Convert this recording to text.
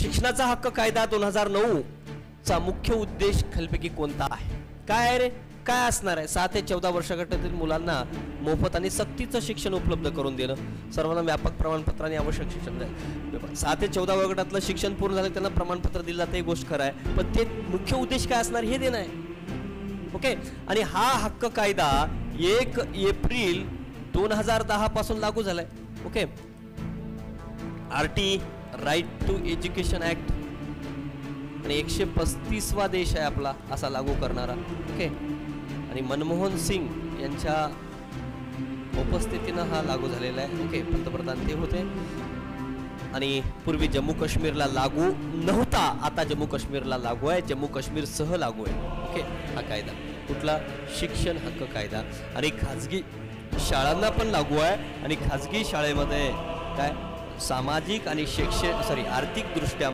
शिक्षणाचा हक्क कायदा 2009 चा मुख्य उद्देश खालीलपैकी कोणता आहे? काय आहे रे? काय असणार आहे? 6 ते 14 वर्ष गटातील मुलांना मोफत आणि सक्तीचं शिक्षण उपलब्ध करून देणं, सर्वांना व्यापक प्रमाणपत्र आणि आवश्यक शिक्षण द्यायचं. 6 ते 14 वयोगटातलं शिक्षण पूर्ण झालं त्यांना प्रमाणपत्र दिलं जातं, ही गोष्ट खरं आहे, पण ते मुख्य उद्देश काय असणार हे देणं आहे. ओके. आणि हा हक्क कायदा 1 एप्रिल 2010 पासून लागू झालाय. Okay. RT right to education act आणि 135वा देश आहे आपला असा लागू करणारा. ओके. आणि मनमोहन सिंग यांच्या उपस्थितीनं हा लागू झालेला आहे. ओके. पंतप्रधान ते होते. आणि पूर्वी जम्मू काश्मीरला लागू नव्हता, आता जम्मू काश्मीरला लागू आहे, जम्मू काश्मीर सह लागू आहे. ओके. हा कायदा कुठला? शिक्षण हक्क कायदा. आणि खाजगी शाळांना पण लागू आहे. आणि खाजगी शाळेमध्ये काय सामाजिक आणि आर्थिक दृष्ट्या